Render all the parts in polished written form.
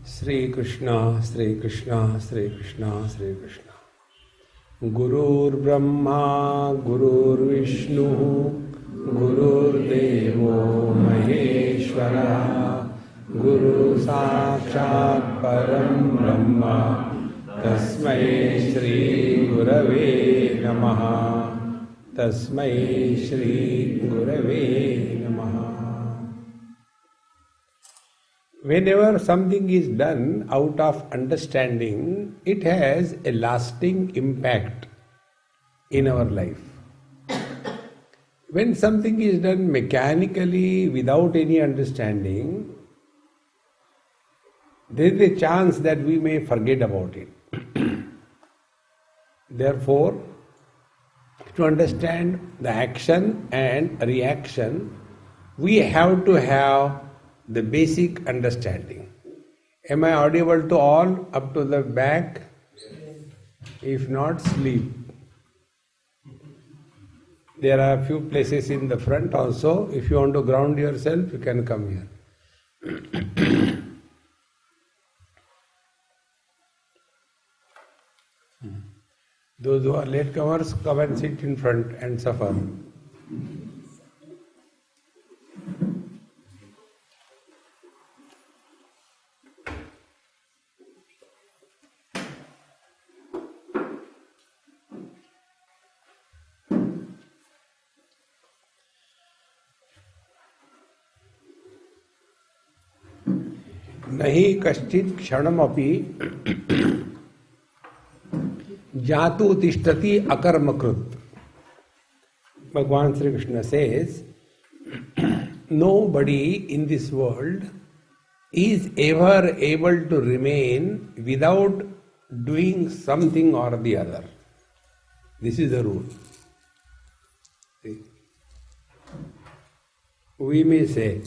Sri Krishna, Sri Krishna, Sri Krishna, Sri Krishna. Gurur Brahma, Gurur Vishnu, Gurur Devo Maheshwara, Guru Sakshat Param Brahma, Tasmai Shri Gurave Namaha, Tasmai Shri Gurave Namaha. Whenever something is done out of understanding, it has a lasting impact in our life. When something is done mechanically without any understanding, there is a chance that we may forget about it. Therefore, to understand the action and reaction, we have to have the basic understanding. Am I audible to all up to the back? If not, sleep. There are a few places in the front also. If you want to ground yourself, you can come here. Those who are latecomers, come and sit in front and suffer. नहीं कश्चित् क्षणमपि जातु तिष्ठति अकर्मकृत. Bhagavan Sri Krishna says, nobody in this world is ever able to remain without doing something or the other. This is the rule. See? We may say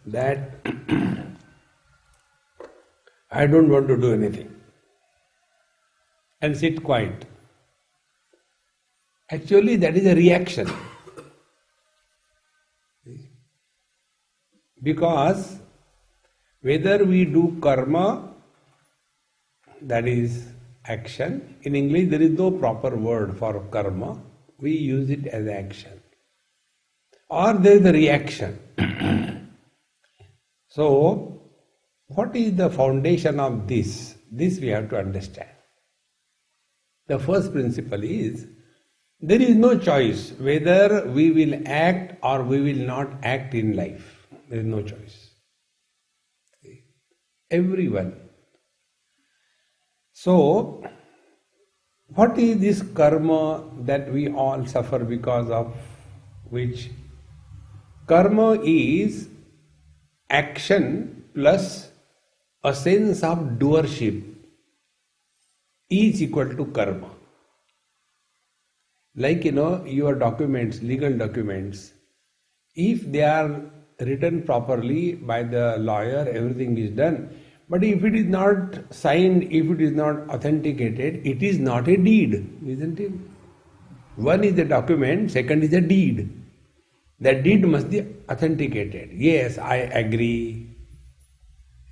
that I don't want to do anything and sit quiet. Actually, that is a reaction. Because whether we do karma, that is action. In English, there is no proper word for karma. We use it as action. Or there is a reaction. So, what is the foundation of this? This we have to understand. The first principle is, there is no choice whether we will act or we will not act in life. There is no choice. Everyone. So, what is this karma that we all suffer because of which? Karma is action plus a sense of doership is equal to karma. Like, your documents, legal documents, if they are written properly by the lawyer, everything is done. But if it is not signed, if it is not authenticated, it is not a deed, isn't it? One is the document, second is a deed. That deed must be authenticated. Yes, I agree.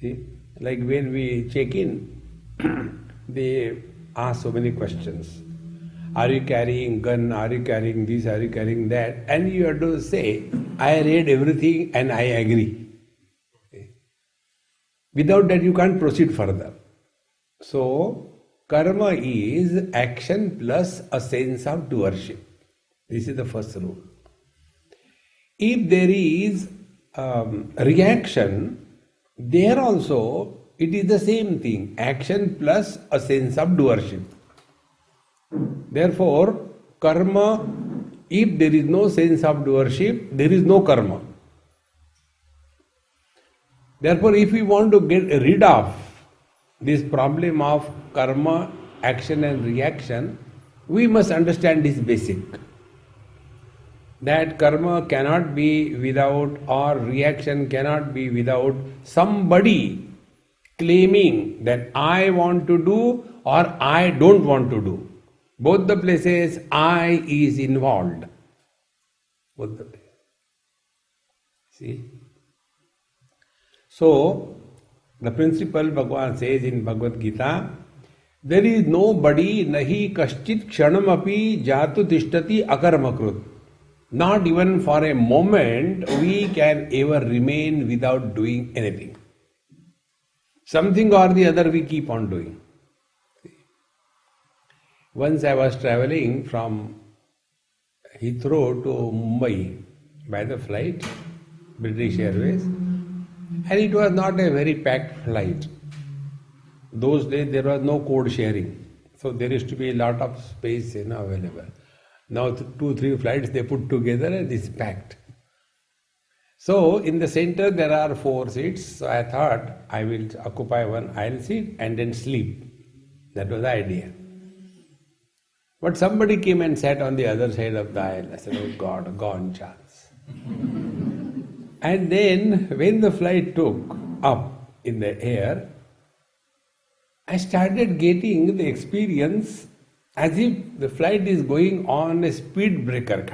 See? Like when we check in, they ask so many questions. Are you carrying gun? Are you carrying this? Are you carrying that? And you have to say, I read everything and I agree. Without that you can't proceed further. So, karma is action plus a sense of doership. This is the first rule. If there is reaction, there also it is the same thing, action plus a sense of doership. Therefore, karma, if there is no sense of doership, there is no karma. Therefore, if we want to get rid of this problem of karma, action and reaction, we must understand this basic. That karma cannot be without, or reaction cannot be without somebody claiming that I want to do or I don't want to do. Both the places I is involved. Both the places. See? So, The principle Bhagavan says in Bhagavad Gita, there is nobody nahi kaschit kshanam api jatu tishtati akarmakrut. Not even for a moment we can ever remain without doing anything. Something or the other we keep on doing. Once I was traveling from Heathrow to Mumbai by the flight, British Airways, and it was not a very packed flight. Those days there was no code sharing, so there used to be a lot of space available. Now 2-3 flights they put together and it's packed. So in the center there are 4 seats, so I thought I will occupy one aisle seat and then sleep. That was the idea. But somebody came and sat on the other side of the aisle. I said, oh God, gone chance. And then when the flight took up in the air, I started getting the experience as if the flight is going on a speed breaker.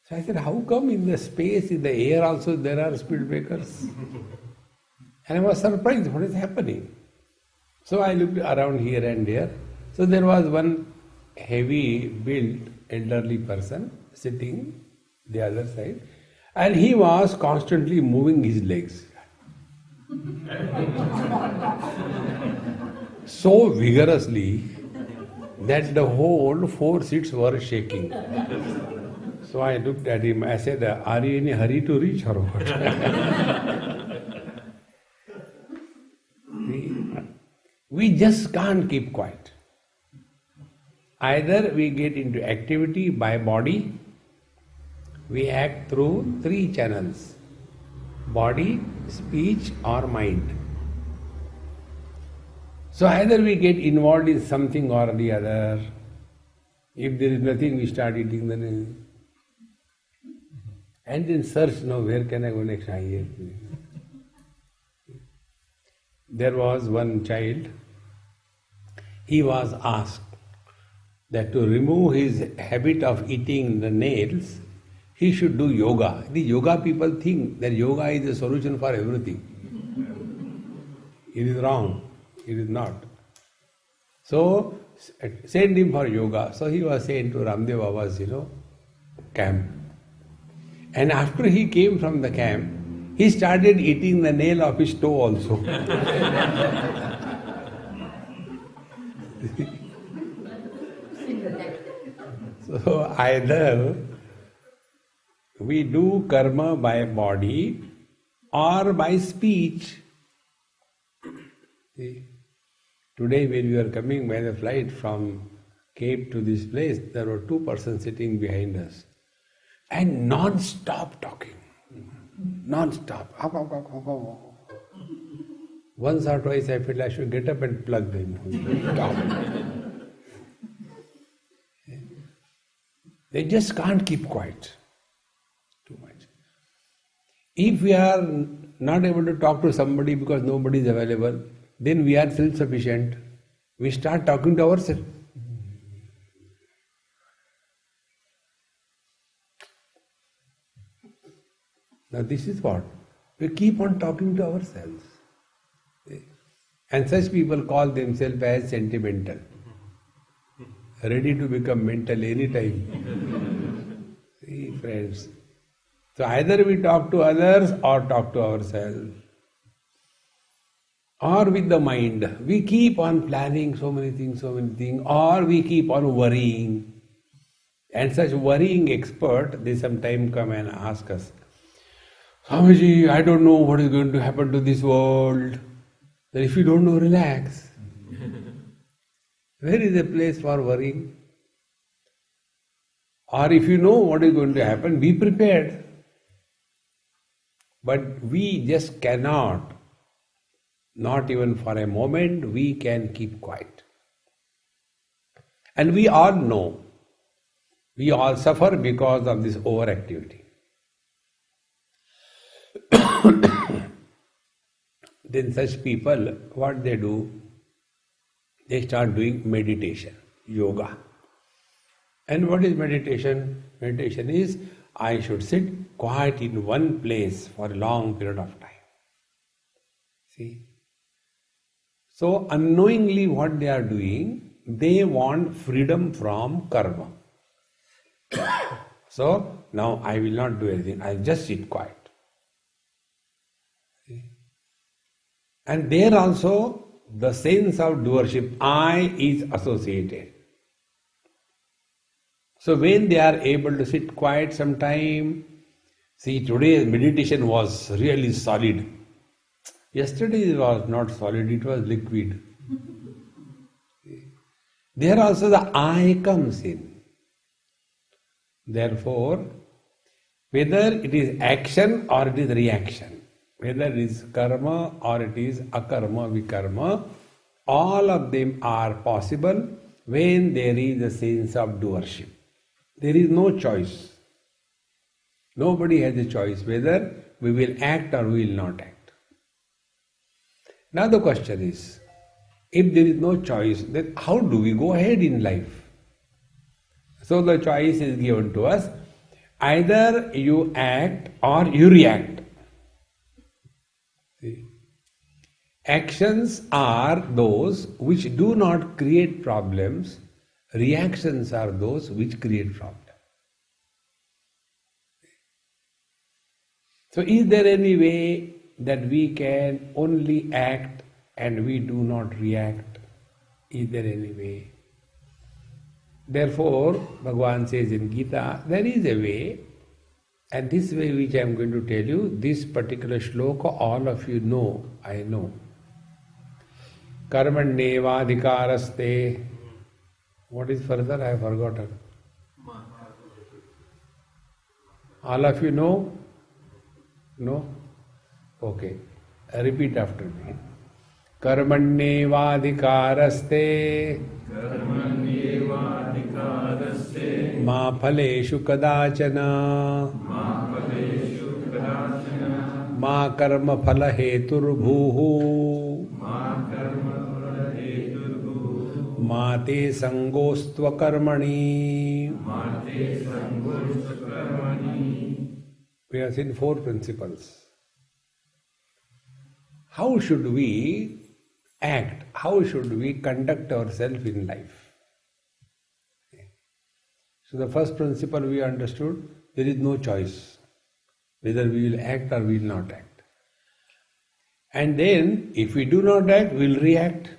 So I said, how come in the space, in the air also there are speed breakers? And I was surprised, what is happening? So I looked around here and there. So there was one heavy built elderly person sitting the other side, and he was constantly moving his legs. So vigorously that the whole 4 seats were shaking. So I looked at him, I said, are you in a hurry to reach or what? We just can't keep quiet. Either we get into activity by body, we act through 3 channels: body, speech or mind. So either we get involved in something or the other. If there is nothing, we start eating the nail. And then search, now where can I go next? There was one child, he was asked that to remove his habit of eating the nails, he should do yoga. The yoga people think that yoga is the solution for everything. It is wrong. It is not. So, send him for yoga. So he was sent to Ramdev Baba's, camp. And after he came from the camp, he started eating the nail of his toe also. So either we do karma by body or by speech. See, today when we were coming by the flight from Cape to this place, there were 2 persons sitting behind us and non-stop talking. Non-stop. Once or twice I felt I should get up and plug them. Stop. They just can't keep quiet. Too much. If we are not able to talk to somebody because nobody is available, then we are self-sufficient. We start talking to ourselves. Now this is what? We keep on talking to ourselves. And such people call themselves as sentimental. Ready to become mental anytime. See, friends. So either we talk to others or talk to ourselves. Or with the mind. We keep on planning so many things, or we keep on worrying. And such worrying expert, they sometime come and ask us, Swamiji, I don't know what is going to happen to this world. Then if you don't know, relax. Where is a place for worrying? Or if you know what is going to happen, be prepared. But we just cannot, not even for a moment, we can keep quiet. And we all know, we all suffer because of this overactivity. Then such people, what they do? They start doing meditation, yoga. And what is meditation? Meditation is, I should sit quiet in one place for a long period of time. See? So unknowingly what they are doing, they want freedom from karma. So now I will not do anything, I'll just sit quiet. See? And there also the sense of doership, I is associated. So when they are able to sit quiet some time, see, today's meditation was really solid. Yesterday it was not solid, it was liquid. There also the I comes in. Therefore, whether it is action or it is reaction, whether it is karma or it is akarma, vikarma, all of them are possible when there is a sense of doership. There is no choice. Nobody has a choice whether we will act or we will not act. Now the question is, if there is no choice, then how do we go ahead in life? So the choice is given to us. Either you act or you react. See? Actions are those which do not create problems. Reactions are those which create problems. So is there any way that we can only act and we do not react? Is there any way? Therefore, Bhagavan says in Gita, there is a way, and this way which I am going to tell you, this particular shloka all of you know, I know. Karmanyevadhikaraste. What is further? I have forgotten. All of you know? No? Okay. Repeat after me. Karmanyevadhikaraste. Ma phaleshu kadachana. Ma karma phala heturbhuhu. Ma te sangostva karmani. We have seen 4 principles. How should we act? How should we conduct ourselves in life? So the first principle we understood, there is no choice whether we will act or we will not act. And then if we do not act, we will react.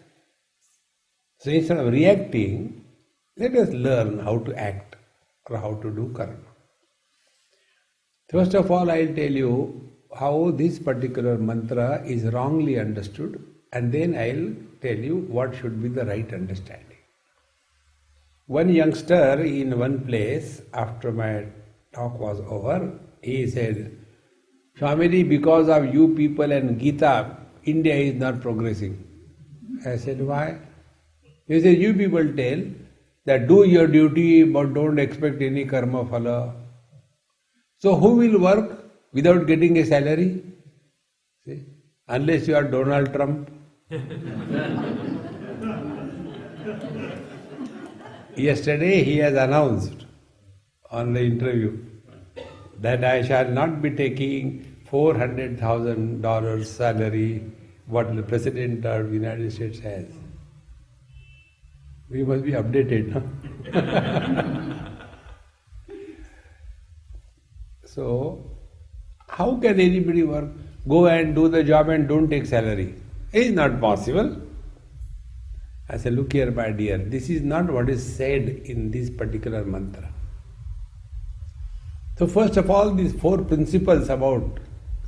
So instead of reacting, let us learn how to act or how to do karma. First of all, I will tell you how this particular mantra is wrongly understood, and then I will tell you what should be the right understanding. One youngster in one place, after my talk was over, he said, Swamiji, because of you people and Gita, India is not progressing. I said, why? He said, you people tell that do your duty but don't expect any karma phala. So who will work without getting a salary? See? Unless you are Donald Trump. Yesterday he has announced on the interview that I shall not be taking $400,000 salary what the President of the United States has. We must be updated, no? So, how can anybody work? Go and do the job and don't take salary. It is not possible. I said, look here, my dear, this is not what is said in this particular mantra. So first of all, these 4 principles about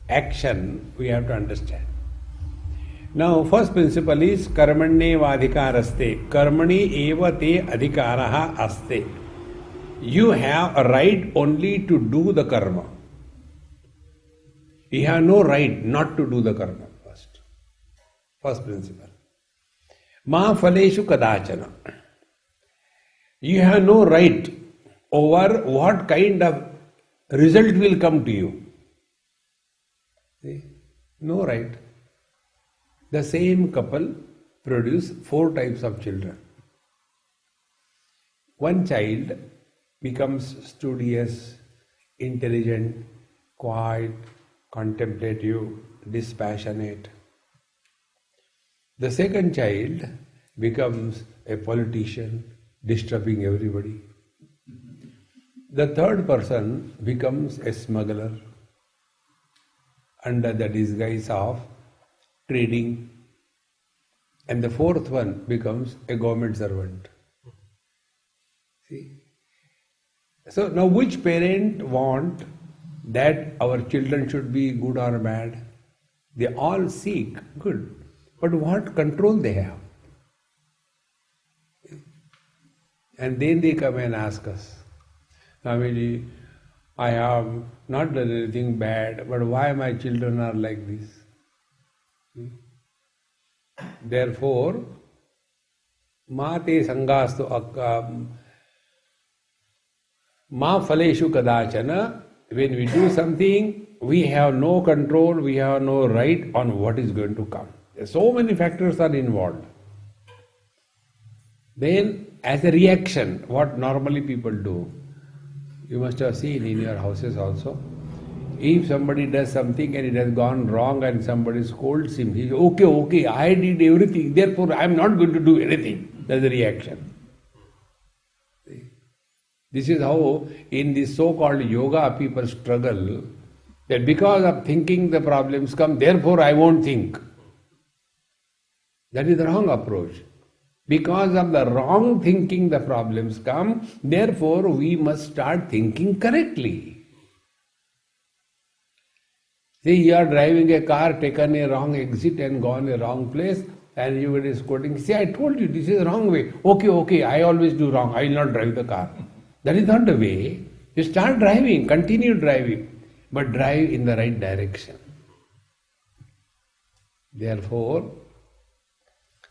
action we have to understand. Now, first principle is karmanyevadhikaraste. Karmani eva te adhikaraha aste. You have a right only to do the karma. You have no right not to do the karma first. First principle. Ma phaleshu kadachana. You have no right over what kind of result will come to you. See? No right. The same couple produce 4 types of children. One child becomes studious, intelligent, quiet, contemplative, dispassionate. The second child becomes a politician, disturbing everybody. The third person becomes a smuggler under the disguise of trading. And the fourth one becomes a government servant. See? So now which parent want that our children should be good or bad? They all seek good. But what control they have? And then they come and ask us, Swamiji, I have not done anything bad, but why my children are like this? Therefore, Mate Sangastu Ma Phaleshu Kadachana, when we do something, we have no control, we have no right on what is going to come. So many factors are involved. Then, as a reaction, what normally people do, you must have seen in your houses also. If somebody does something and it has gone wrong and somebody scolds him, he says, okay, I did everything, therefore I am not going to do anything. That's the reaction. See? This is how in this so-called yoga people struggle, that because of thinking the problems come, therefore I won't think. That is the wrong approach. Because of the wrong thinking the problems come, therefore we must start thinking correctly. See, you are driving a car, taken a wrong exit and gone a wrong place, and you are quoting, see, I told you this is the wrong way. Okay, I always do wrong, I will not drive the car. That is not the way. You start driving, continue driving, but drive in the right direction. Therefore,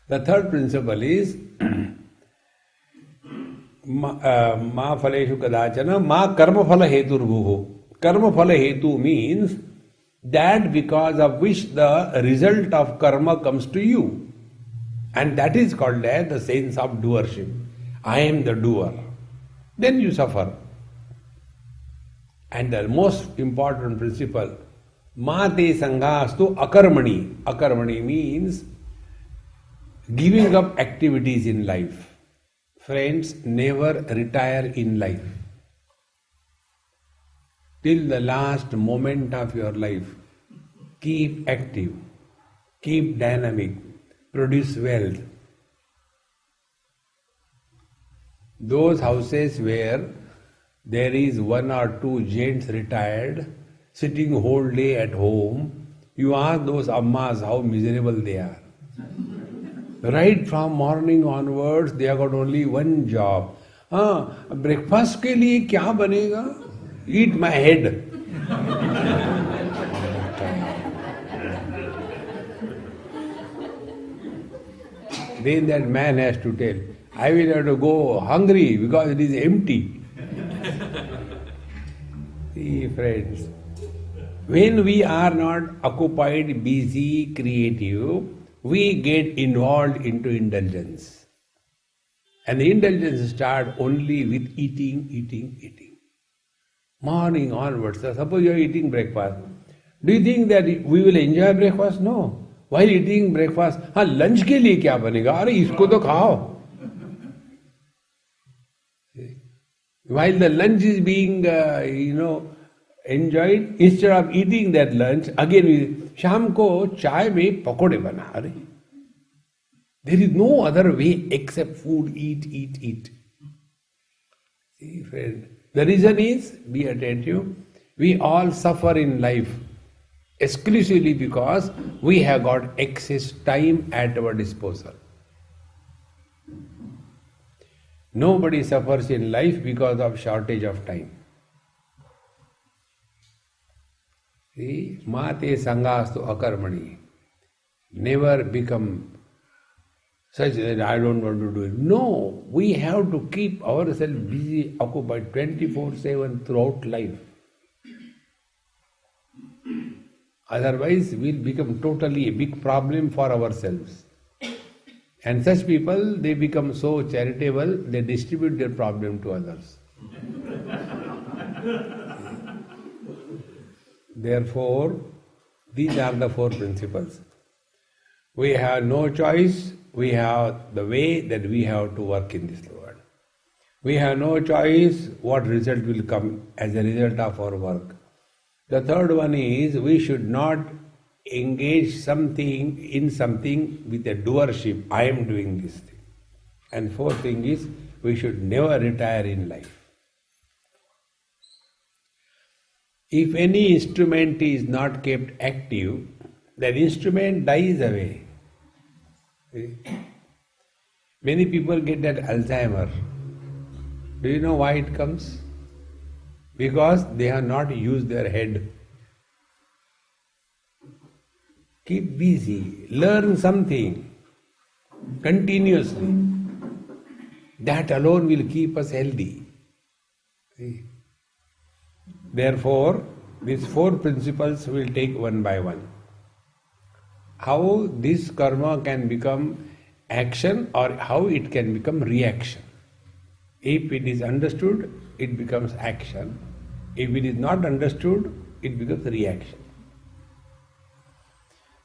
the third principle is Ma Phaleshu Kadachana Ma Karma Phala Heturbuhu. Karma Phala Hetu means that because of which the result of karma comes to you. And that is called as the sense of doership. I am the doer. Then you suffer. And the most important principle, Mate Sanghastu Akarmani. Akarmani means giving up activities in life. Friends, never retire in life. Till the last moment of your life, keep active, keep dynamic, produce wealth. Those houses where there is one or two gents retired, sitting whole day at home, you ask those ammas how miserable they are. Right from morning onwards, they have got only one job. Breakfast के लिए क्या बनेगा? Eat my head. Then that man has to tell, I will have to go hungry because it is empty. See, friends, when we are not occupied, busy, creative, we get involved into indulgence. And the indulgence starts only with eating. Morning onwards, suppose you are eating breakfast. Do you think that we will enjoy breakfast? No. While eating breakfast, lunch के लिए क्या बनेगा? अरे इसको तो खाओ. While the lunch is being, enjoyed, instead of eating that lunch, again, शाम को चाय में पकोड़े बना रहे. There is no other way except food, eat. See, friend, the reason is, be attentive, we all suffer in life exclusively because we have got excess time at our disposal. Nobody suffers in life because of shortage of time. See, Mate Sangastu Akarmani. Never become such that I don't want to do it. No, we have to keep ourselves busy, occupied 24/7 throughout life. Otherwise, we'll become totally a big problem for ourselves. And such people, they become so charitable, they distribute their problem to others. Therefore, these are the four principles. We have no choice. We have the way that we have to work in this world. We have no choice what result will come as a result of our work. The third one is we should not engage in something with a doership. I am doing this thing. And fourth thing is we should never retire in life. If any instrument is not kept active, that instrument dies away. Many people get that Alzheimer. Do you know why it comes? Because they have not used their head. Keep busy, learn something continuously. That alone will keep us healthy. See? Therefore, these four principles will take one by one. How this karma can become action or how it can become reaction. If it is understood, it becomes action. If it is not understood, it becomes reaction.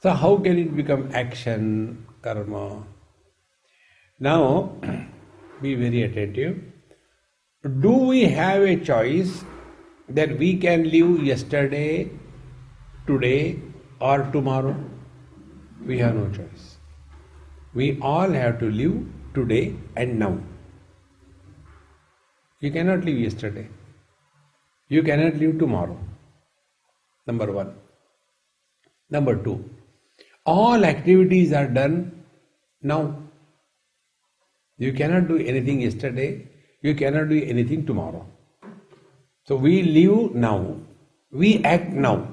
So how can it become action, karma? Now, be very attentive. Do we have a choice that we can live yesterday, today, or tomorrow? We have no choice. We all have to live today and now. You cannot live yesterday. You cannot live tomorrow. Number one. Number two, all activities are done now. You cannot do anything yesterday. You cannot do anything tomorrow. So we live now, we act now.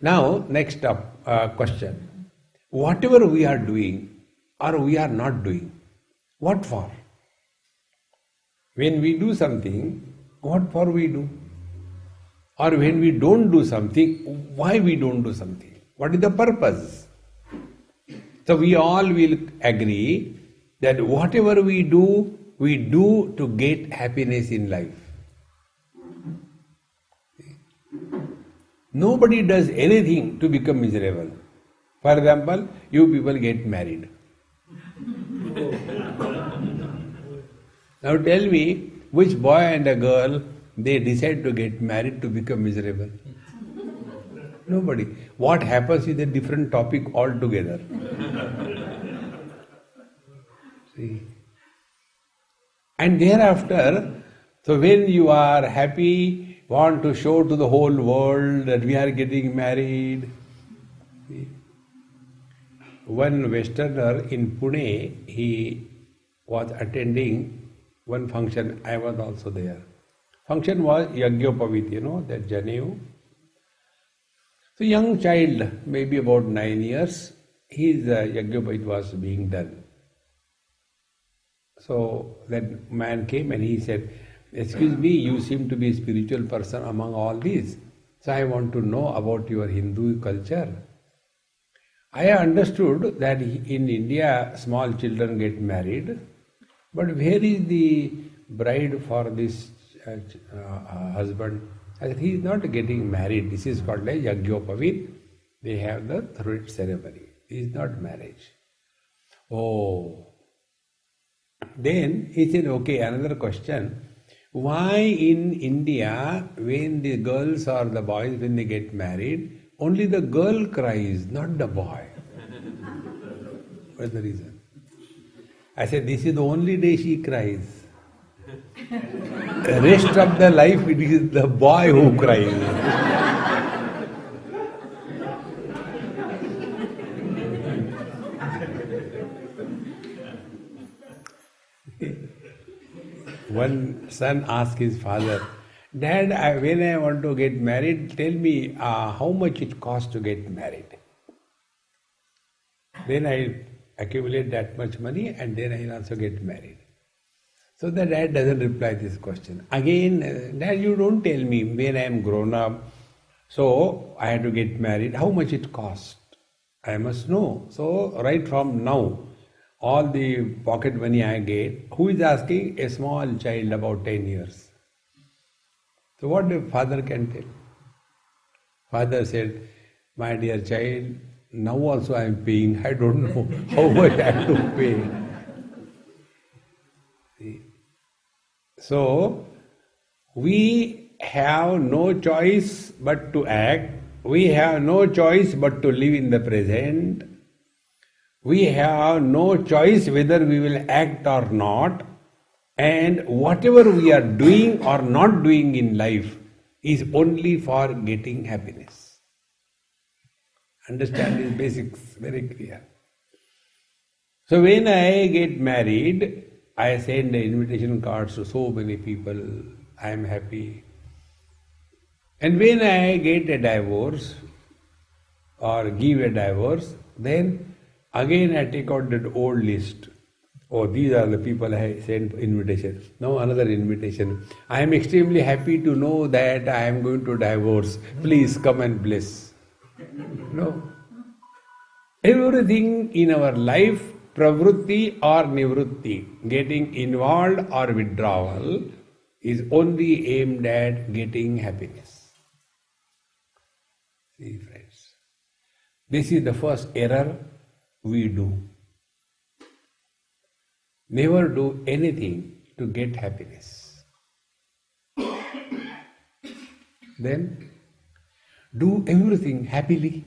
Now, next up question. Whatever we are doing or we are not doing, what for? When we do something, what for we do? Or when we don't do something, why we don't do something? What is the purpose? So we all will agree that whatever we do to get happiness in life. Nobody does anything to become miserable. For example, you people get married. Now tell me, which boy and a girl they decide to get married to become miserable? Nobody. What happens is a different topic altogether. See? And thereafter, so when you are happy, want to show to the whole world that we are getting married. See? One Westerner in Pune, he was attending one function. I was also there. Function was Yagyopavit, that Janev. So young child, maybe about 9 years, his Yagyopavit was being done. So that man came and he said, "Excuse me, you seem to be a spiritual person among all these. So I want to know about your Hindu culture. I understood that in India small children get married, but where is the bride for this husband?" I said, "He is not getting married. This is called a Yagyopavit. They have the throat ceremony. This is not marriage." Oh. Then he said, "Okay, another question. Why in India, when the girls or the boys, when they get married, only the girl cries, not the boy?" What's the reason? I said, "This is the only day she cries. The rest of the life it is the boy who cries." One son asked his father, "Dad, when I want to get married, tell me how much it costs to get married. Then I accumulate that much money and then I will also get married." So the dad doesn't reply this question. Again, "Dad, you don't tell me when I am grown up, so I have to get married, how much it costs. I must know. So right from now, all the pocket money I get," who is asking? A small child about 10 years. So what the father can tell? Father said, My dear child, now also I am paying. I don't know how much I have to pay. See? So, we have no choice but to act. We have no choice but to live in the present. We have no choice whether we will act or not. And whatever we are doing or not doing in life is only for getting happiness. Understand these basics very clear. So when I get married, I send invitation cards to so many people. I am happy. And when I get a divorce or give a divorce, then again I take out that old list. Oh, these are the people I sent invitation. Now another invitation. I am extremely happy to know that I am going to divorce. Please come and bless. No. Everything in our life, pravrutti or nivrutti, getting involved or withdrawal, is only aimed at getting happiness. See, friends, this is the first error we do. Never do anything to get happiness. Then do everything happily.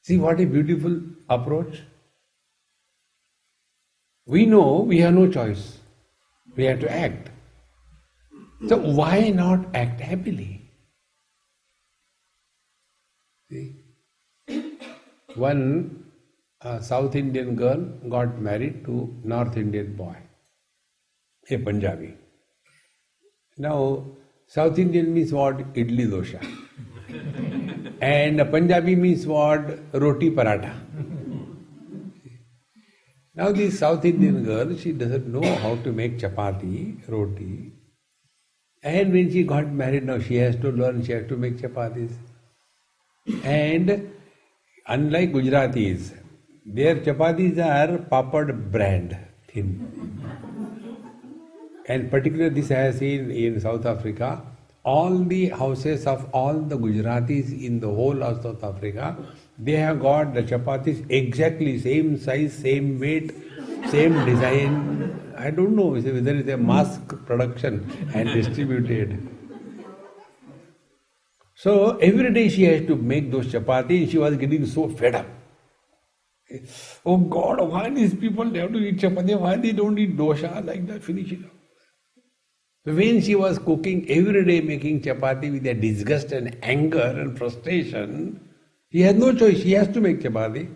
See what a beautiful approach. We know we have no choice. We have to act. So why not act happily? See? One South Indian girl got married to North Indian boy, a Punjabi. Now, South Indian means what? Idli dosha. And Punjabi means what? Roti paratha. Now this South Indian girl, she doesn't know how to make chapati, roti. And when she got married, now she has to learn, she has to make chapatis. And unlike Gujaratis, their chapatis are papad brand, thin. And particularly this I have seen in South Africa. All the houses of all the Gujaratis in the whole of South Africa, they have got the chapatis exactly same size, same weight, same design. I don't know whether it's a mass production and distributed. So every day she has to make those chapatis. She was getting so fed up. Oh God, why these people they have to eat chapati? Why they don't eat dosha like that? Finish it up. So when she was cooking every day, making chapati with a disgust and anger and frustration, she has no choice. She has to make chapati.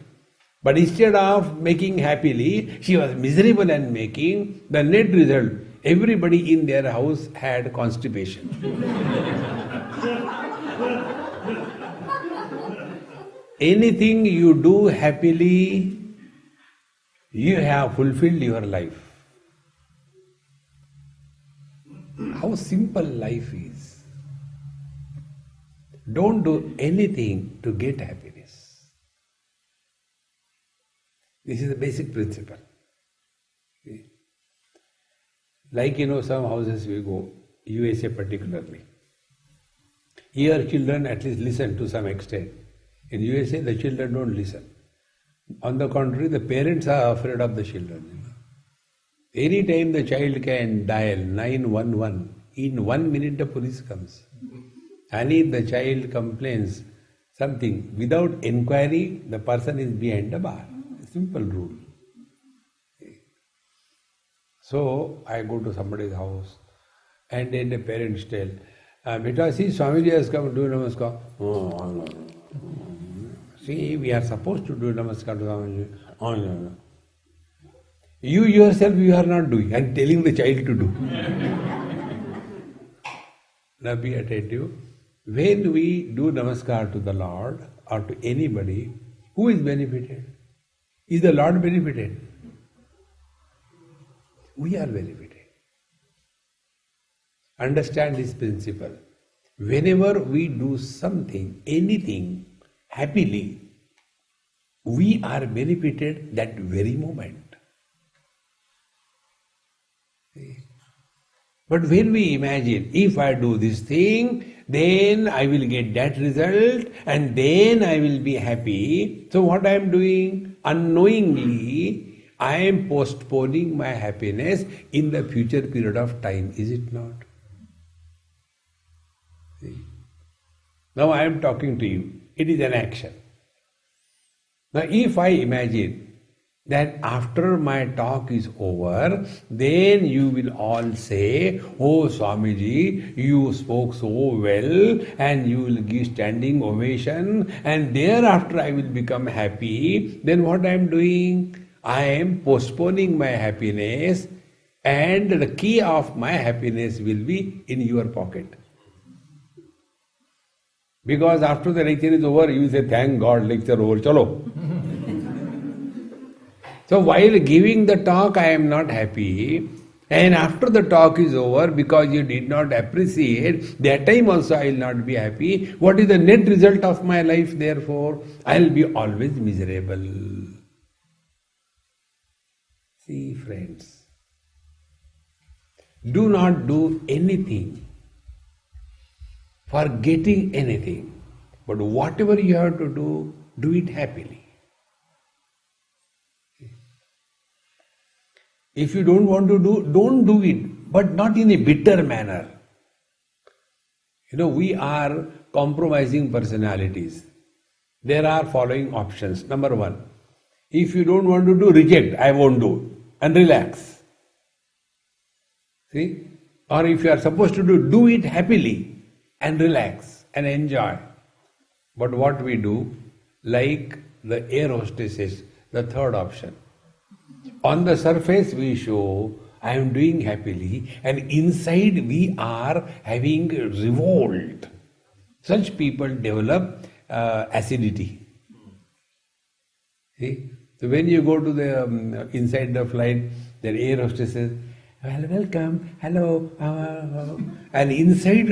But instead of making happily, she was miserable and making. The net result, everybody in their house had constipation. Anything you do happily, you have fulfilled your life. How simple life is. Don't do anything to get happiness. This is the basic principle. Like some houses we go, USA particularly. Here children at least listen to some extent. In USA the children don't listen. On the contrary, the parents are afraid of the children. Any time the child can dial 911, in 1 minute the police comes. And if the child complains something, without inquiry, the person is behind the bar. A simple rule. So I go to somebody's house and then the parents tell, Beta, see, Swamiji has come to do namaskar. Oh, no. See, we are supposed to do namaskar to Swamiji. Oh, no. You yourself, you are not doing and telling the child to do. Now be attentive. When we do namaskar to the Lord or to anybody, who is benefited? Is the Lord benefited? We are benefited. Understand this principle. Whenever we do something, anything, happily, we are benefited that very moment. But when we imagine, if I do this thing, then I will get that result, and then I will be happy. So what I am doing? Unknowingly, I am postponing my happiness in the future period of time, is it not? See? Now I am talking to you. It is an action. Now if I imagine that after my talk is over, then you will all say, "Oh Swamiji, you spoke so well," and you will give standing ovation, and thereafter I will become happy. Then what I am doing? I am postponing my happiness, and the key of my happiness will be in your pocket. Because after the lecture is over, you will say, "Thank God, lecture over, chalo." So while giving the talk, I am not happy. And after the talk is over, because you did not appreciate, that time also I will not be happy. What is the net result of my life, therefore? I will be always miserable. See, friends, do not do anything for getting anything. But whatever you have to do it happily. If you don't want to do, don't do it, but not in a bitter manner. We are compromising personalities. There are following options. Number one, if you don't want to do, reject, I won't do, and relax. See? Or if you are supposed to do it happily and relax and enjoy. But what we do, like the air hostesses, the third option. On the surface we show, I am doing happily, and inside we are having revolt. Such people develop acidity. See? So when you go to the inside the flight, the air hostess says, "Well, welcome, hello," and inside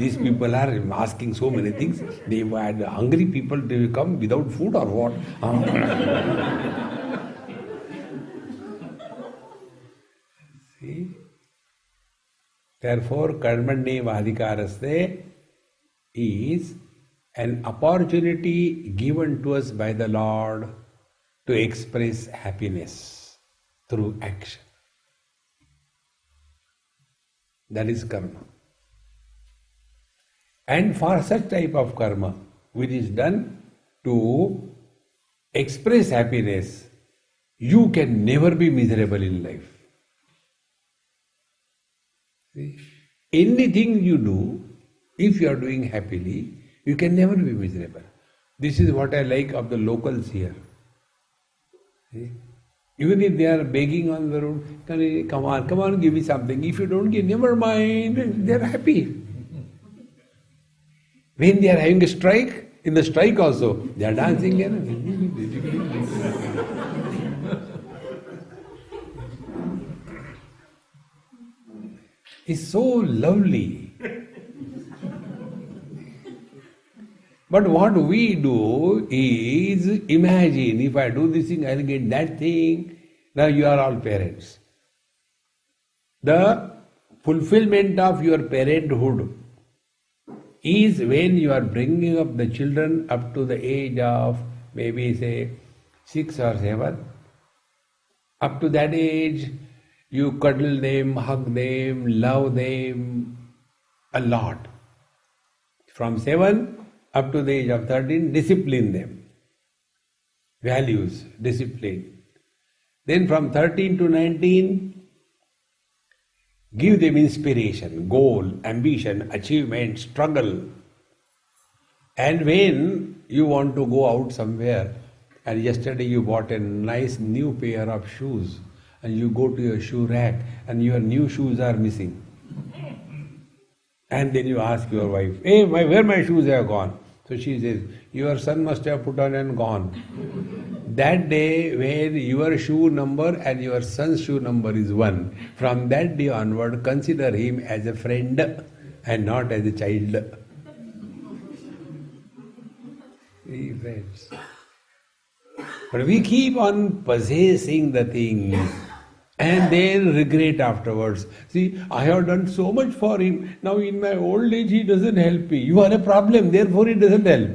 these people are asking so many things. They had hungry people, they will come without food or what? See? Therefore, karmanyevadhikaraste is an opportunity given to us by the Lord to express happiness through action. That is karma. And for such type of karma, which is done to express happiness, you can never be miserable in life. See? Anything you do, if you are doing happily, you can never be miserable. This is what I like of the locals here. See? Even if they are begging on the road, come on, give me something. If you don't give, never mind, they are happy. When they are having a strike, in the strike also, they are dancing. It's so lovely. But what we do is imagine, if I do this thing, I'll get that thing. Now you are all parents. The fulfillment of your parenthood is when you are bringing up the children up to the age of maybe say 6 or 7. Up to that age, you cuddle them, hug them, love them a lot. From 7 up to the age of 13, discipline them. Values, discipline. Then from 13 to 19, give them inspiration, goal, ambition, achievement, struggle. And when you want to go out somewhere, and yesterday you bought a nice new pair of shoes, and you go to your shoe rack, and your new shoes are missing. And then you ask your wife, "Hey, where my shoes have gone?" So she says, "Your son must have put on and gone." That day when your shoe number and your son's shoe number is 1, from that day onward, consider him as a friend and not as a child. See, friends. But we keep on possessing the things. And then regret afterwards. See, I have done so much for him. Now in my old age he doesn't help me. You are a problem, therefore he doesn't help.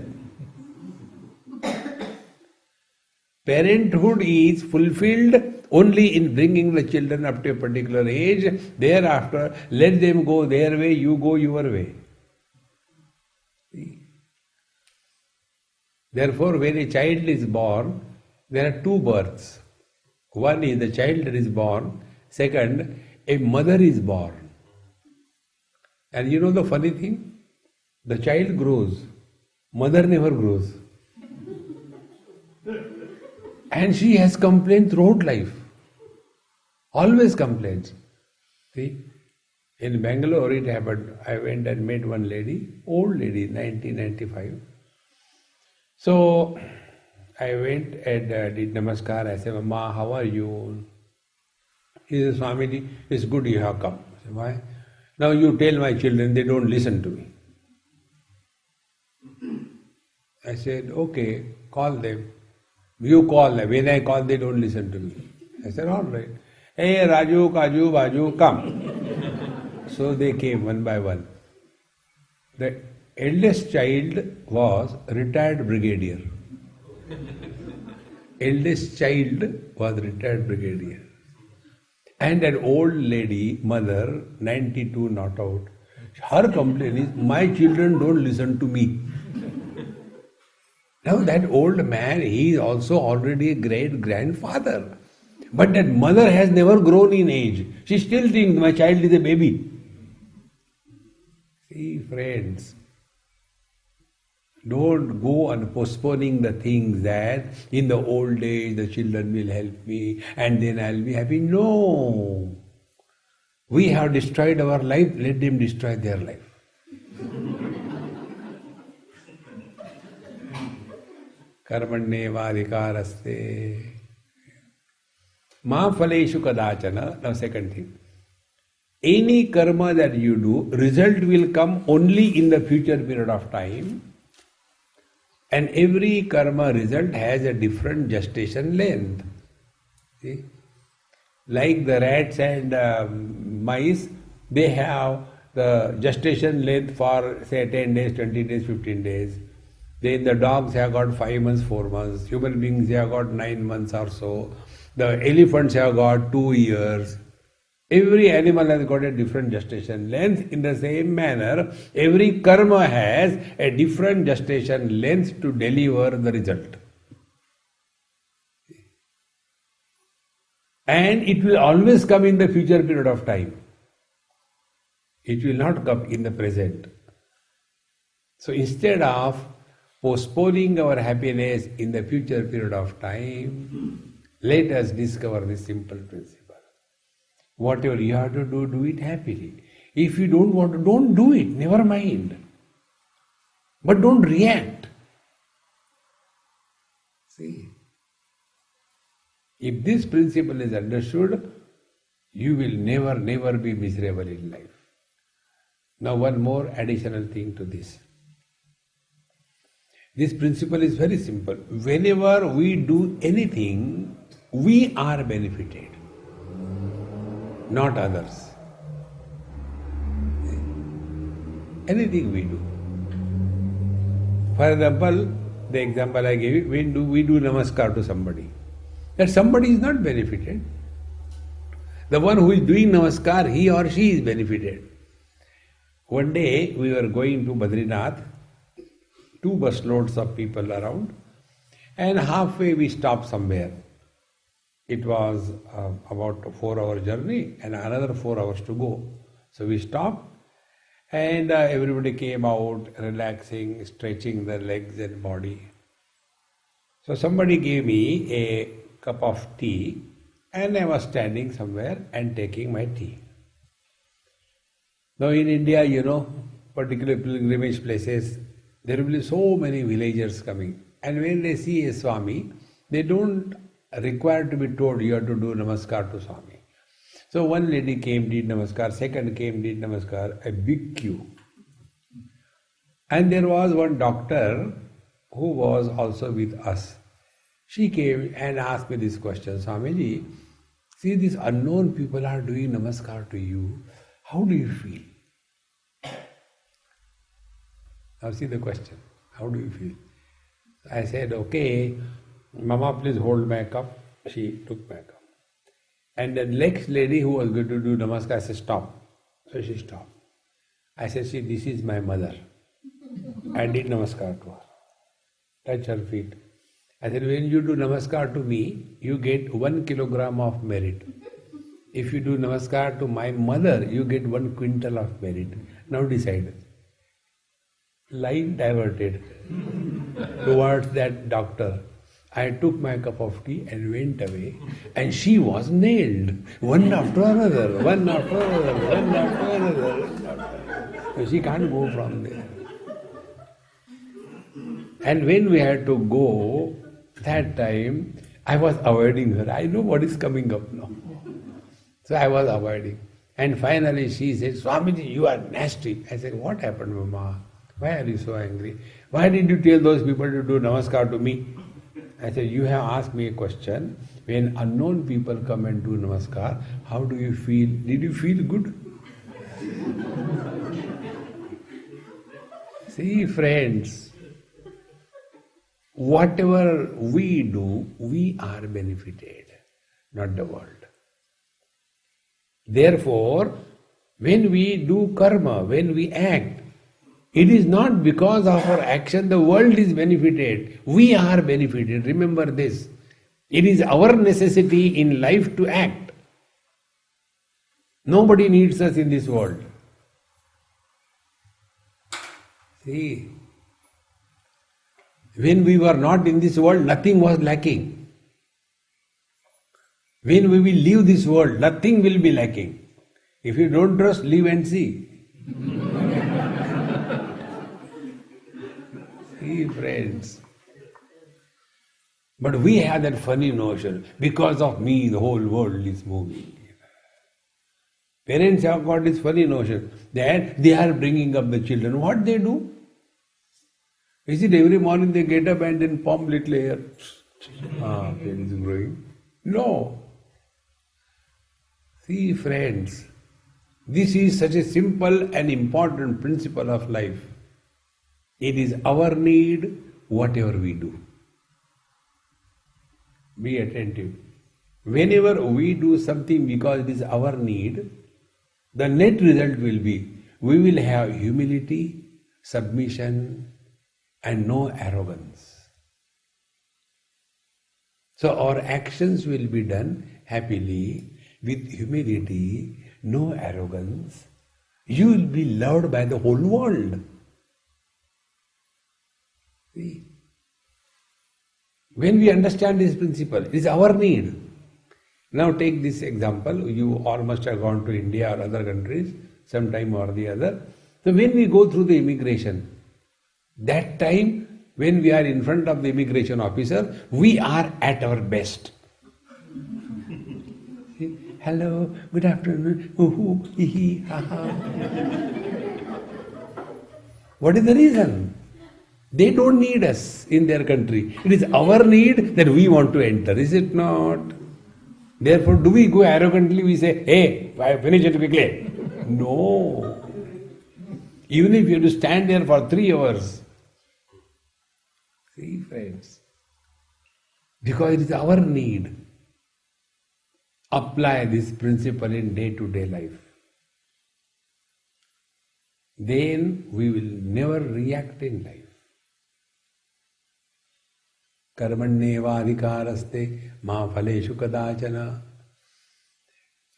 Parenthood is fulfilled only in bringing the children up to a particular age. Thereafter, let them go their way, you go your way. Therefore, when a child is born, there are two births. One is the child that is born. Second, a mother is born. And you know the funny thing? The child grows. Mother never grows. And she has complained throughout life. Always complains. See? In Bangalore it happened. I went and met one lady, old lady, 1995. So I went and did namaskar. I said, Mama, how are you? He said, Swamiji, it's good you have come. I said, why? Now you tell my children, they don't listen to me. I said, okay, call them. You call them. When I call, they don't listen to me. I said, all right. Hey, Raju, Kaju, Baju, come. So they came one by one. The eldest child was retired brigadier. Eldest child was retired brigadier. And an old lady, mother, 92, not out. Her complaint is, my children don't listen to me. Now that old man, he is also already a great grandfather. But that mother has never grown in age. She still thinks my child is a baby. See, friends, don't go on postponing the things that in the old age the children will help me and then I'll be happy. No. We have destroyed our life, let them destroy their life. Karmanyevadhikaraste. Ma phaleshu kadachana. Now second thing. Any karma that you do, result will come only in the future period of time. And every karma result has a different gestation length. See? Like the rats and mice, they have the gestation length for say 10 days, 20 days, 15 days. Then the dogs have got 5 months, 4 months. Human beings have got 9 months or so. The elephants have got 2 years. Every animal has got a different gestation length. In the same manner, every karma has a different gestation length to deliver the result. And it will always come in the future period of time. It will not come in the present. So instead of postponing our happiness in the future period of time, let us discover this simple principle. Whatever you have to do, do it happily. If you don't want to, don't do it, never mind. But don't react. See, if this principle is understood, you will never be miserable in life. Now one more additional thing to this. This principle is very simple. Whenever we do anything, we are benefited, not others. Anything we do. For example, the example I gave you, when we do namaskar to somebody, that somebody is not benefited. The one who is doing namaskar, he or she is benefited. One day we were going to Badrinath, 2 busloads of people around, and halfway we stopped somewhere. It was about a 4-hour journey and another 4 hours to go. So we stopped and everybody came out relaxing, stretching their legs and body. So somebody gave me a cup of tea and I was standing somewhere and taking my tea. Now in India, particular pilgrimage places, there will be so many villagers coming. And when they see a Swami, they don't require to be told you have to do namaskar to Swami. So one lady came, did namaskar, second came, did namaskar, a big queue. And there was one doctor who was also with us. She came and asked me this question, Swamiji, See, these unknown people are doing namaskar to you. How do you feel? Now see the question. How do you feel? I said, okay, Mama, please hold my cup. She took my cup. And the next lady who was going to do namaskar said, stop. So she stopped. I said, see, this is my mother. I did namaskar to her. Touch her feet. I said, when you do namaskar to me, you get 1 kilogram of merit. If you do namaskar to my mother, you get 1 quintal of merit. Now decide. Line diverted towards that doctor. I took my cup of tea and went away, and she was nailed, one after another, one after another, one after another. One after another. So she can't go from there. And when we had to go, that time, I was avoiding her. I know what is coming up now. So I was avoiding. And finally she said, Swamiji, you are nasty. I said, what happened, Mama? Why are you so angry? Why did you tell those people to do namaskar to me? I said, you have asked me a question. When unknown people come and do namaskar, how do you feel? Did you feel good? See, friends, whatever we do, we are benefited, not the world. Therefore, when we do karma, when we act, it is not because of our action the world is benefited. We are benefited. Remember this. It is our necessity in life to act. Nobody needs us in this world. See, when we were not in this world, nothing was lacking. When we will leave this world, nothing will be lacking. If you don't trust, leave and see. See, friends. But we have that funny notion, because of me the whole world is moving. Parents have got this funny notion that they are bringing up the children. What they do? Is it every morning they get up and then pump little air? It is growing. No. See, friends, this is such a simple and important principle of life. It is our need, whatever we do. Be attentive. Whenever we do something because it is our need, the net result will be, we will have humility, submission, and no arrogance. So our actions will be done happily, with humility, no arrogance. You will be loved by the whole world. See? When we understand this principle, it is our need. Now take this example, you all must have gone to India or other countries, sometime or the other. So when we go through the immigration, that time when we are in front of the immigration officer, we are at our best. Hello, good afternoon, ha. What is the reason? They don't need us in their country. It is our need that we want to enter, is it not? Therefore, do we go arrogantly, we say, hey, finish it quickly? No. Even if you have to stand there for 3 hours. See, friends. Because it is our need. Apply this principle in day-to-day life. Then we will never react in life. Karmanyevadhikaraste ma phaleshu kadachana.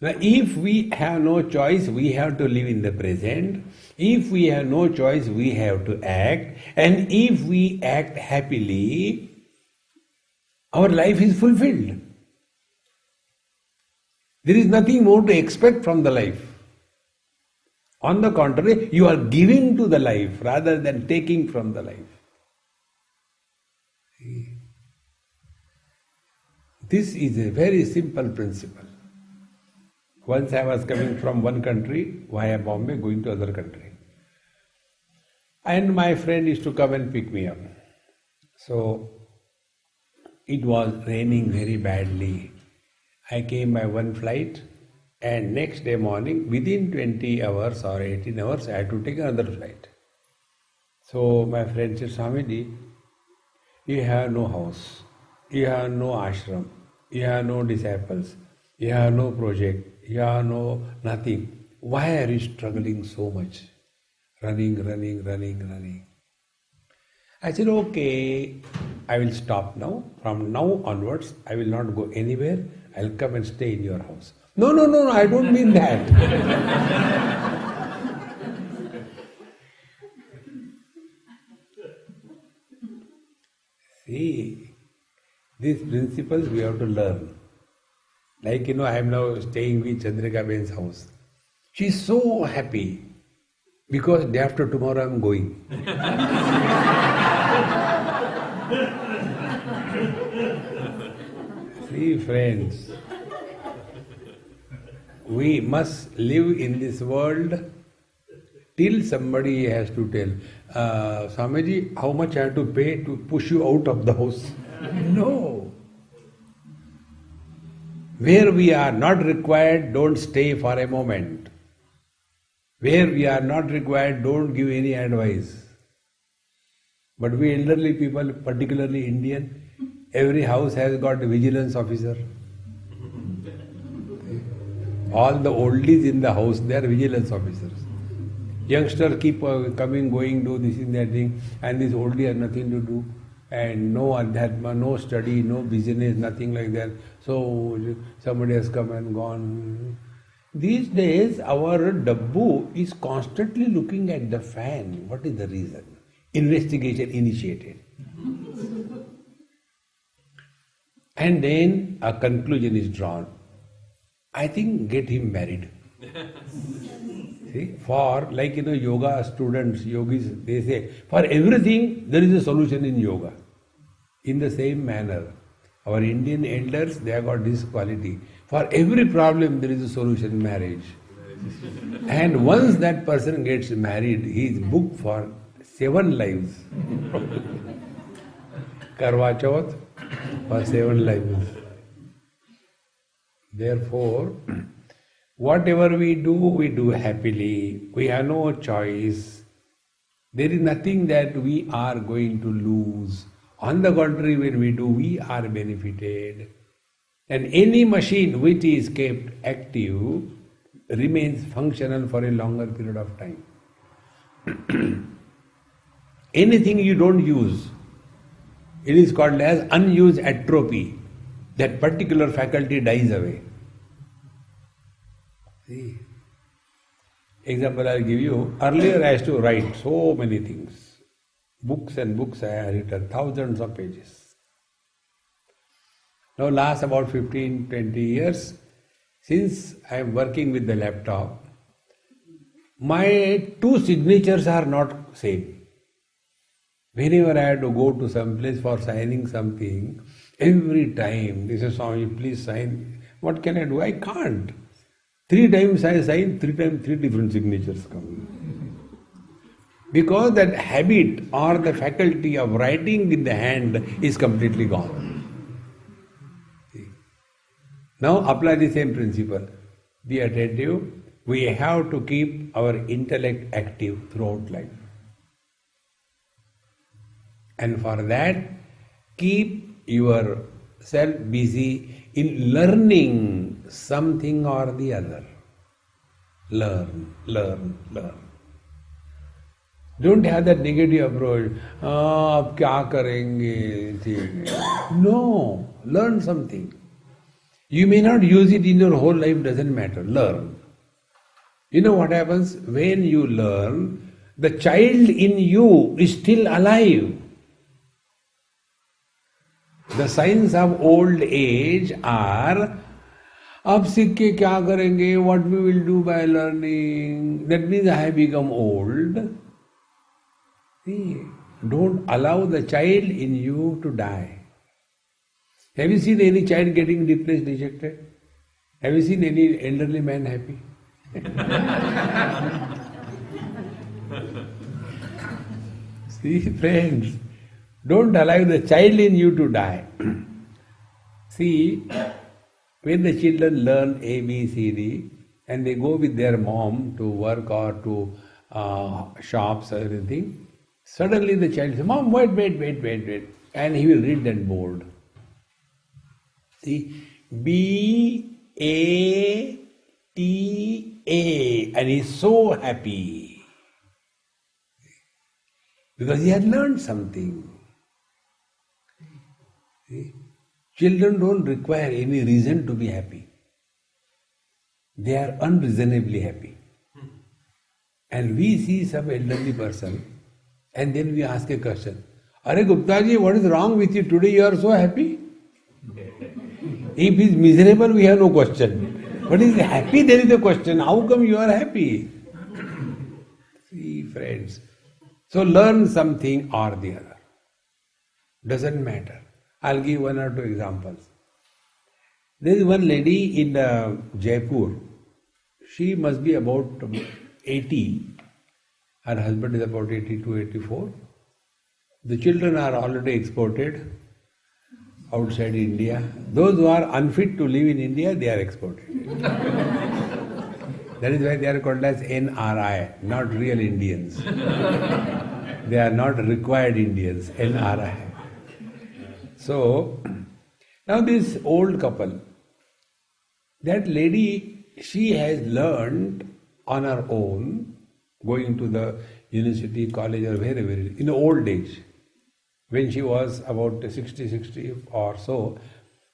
Now, if we have no choice, we have to live in the present. If we have no choice, we have to act. And if we act happily, our life is fulfilled. There is nothing more to expect from the life. On the contrary, you are giving to the life rather than taking from the life. This is a very simple principle. Once I was coming from one country via Bombay, going to other country. And my friend used to come and pick me up. So it was raining very badly. I came by one flight, and next day morning, within 20 hours or 18 hours, I had to take another flight. So my friend said, Swamiji, you have no house, you have no ashram, you have no disciples, you have no project, you have no nothing. Why are you struggling so much? Running. I said, okay, I will stop now. From now onwards, I will not go anywhere. I'll come and stay in your house. No, I don't mean that. See, these principles we have to learn. Like, I am now staying with Chandrika Ben's house. She is so happy because day after tomorrow I am going. See, friends, we must live in this world till somebody has to tell, Swamiji, how much I have to pay to push you out of the house? No. Where we are not required, don't stay for a moment. Where we are not required, don't give any advice. But we elderly people, particularly Indian, every house has got a vigilance officer. All the oldies in the house, they are vigilance officers. Youngsters keep coming, going, do this and that thing, and these oldie have nothing to do, and no adhyatma, no study, no business, nothing like that. So somebody has come and gone. These days, our Dabbu is constantly looking at the fan. What is the reason? Investigation initiated. And then a conclusion is drawn. I think get him married. See, for yoga students, yogis, they say, for everything there is a solution in yoga. In the same manner, our Indian elders, they have got this quality. For every problem there is a solution in marriage. And once that person gets married, he is booked for 7 lives. Karwa Chauth for 7 lives. Therefore, whatever we do happily. We have no choice. There is nothing that we are going to lose. On the contrary, when we do, we are benefited. And any machine which is kept active remains functional for a longer period of time. Anything you don't use, it is called as unused atrophy. That particular faculty dies away. See, example I'll give you. Earlier I used to write so many things. Books and books I have written, thousands of pages. Now last about 15, 20 years, since I am working with the laptop, my 2 signatures are not same. Whenever I had to go to some place for signing something, every time they say, Swami, please sign. What can I do? I can't. 3 times I sign, 3 times 3 different signatures come. Because that habit or the faculty of writing with the hand is completely gone. See? Now apply the same principle. Be attentive. We have to keep our intellect active throughout life. And for that, keep yourself busy in learning something or the other. Learn. Don't have that negative approach. Ab kya karenge? No, learn something. You may not use it in your whole life, doesn't matter. Learn. You know what happens? When you learn, the child in you is still alive. The signs of old age are, ab सीख के क्या करेंगे? What we will do by learning? That means I have become old. See, don't allow the child in you to die. Have you seen any child getting depressed, dejected? Have you seen any elderly man happy? See, friends, don't allow the child in you to die. See, When the children learn A, B, C, D, and they go with their mom to work or to shops or anything, suddenly the child says, "Mom, wait," and he will read that board. See, B, A, T, A, and he's so happy because he has learned something. See? Children don't require any reason to be happy. They are unreasonably happy. And we see some elderly person and then we ask a question. Are Gupta ji, what is wrong with you today? You are so happy? If he is miserable, we have no question. But if he is happy, there is a question. How come you are happy? See, friends. So learn something or the other. Doesn't matter. I'll give one or two examples. There is one lady in Jaipur. She must be about 80. Her husband is about 82, 84. The children are already exported outside India. Those who are unfit to live in India, they are exported. That is why they are called as NRI, not real Indians. They are not required Indians, NRI. So, now this old couple, that lady, she has learned on her own, going to the university, college or wherever, in the old age. When she was about 60 or so,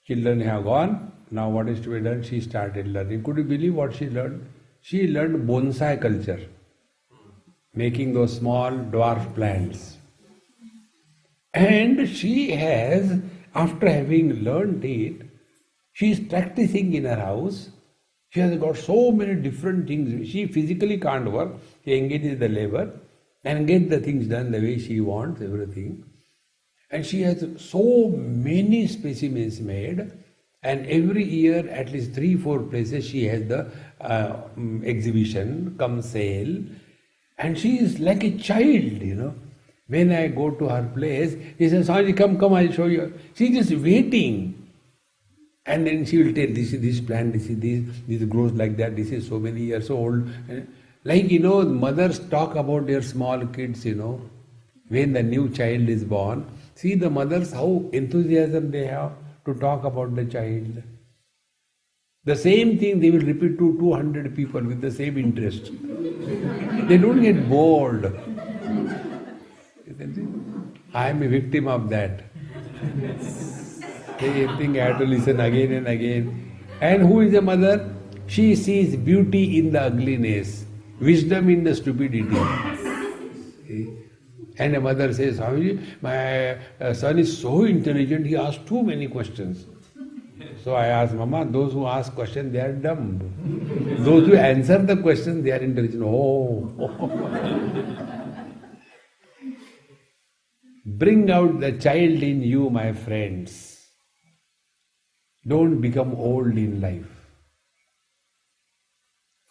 children have gone. Now what is to be done? She started learning. Could you believe what she learned? She learned bonsai culture, making those small dwarf plants. And she has, after having learned it, she is practicing in her house. She has got so many different things. She physically can't work. She engages the labor and get the things done the way she wants, everything. And she has so many specimens made, and every year at least 3-4 places she has the exhibition, come sale, and she is like a child, When I go to her place, he says, "Swamiji, come, I'll show you." She's just waiting. And then she will tell, this plant, this grows like that, this is so many years old. Like, mothers talk about their small kids, when the new child is born. See the mothers, how enthusiasm they have to talk about the child. The same thing they will repeat to 200 people with the same interest. They don't get bored. I am a victim of that. They think I have to listen again and again. And who is a mother? She sees beauty in the ugliness, wisdom in the stupidity. See? And a mother says, "Swamiji, my son is so intelligent, he asks too many questions." So I ask, "Mama, those who ask questions, they are dumb. Those who answer the questions, they are intelligent." Bring out the child in you, my friends. Don't become old in life.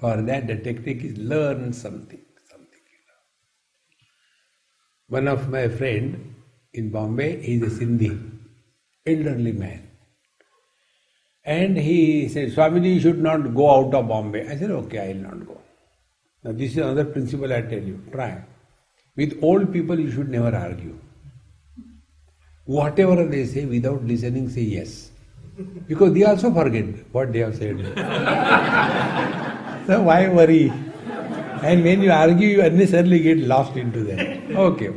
For that, the technique is learn something. One of my friend in Bombay, he is a Sindhi, elderly man. And he said, "Swamiji, you should not go out of Bombay." I said, "Okay, I will not go." Now this is another principle I tell you, try. With old people, you should never argue. Whatever they say, without listening, say yes. Because they also forget what they have said. So why worry? And when you argue, you unnecessarily get lost into that. Okay.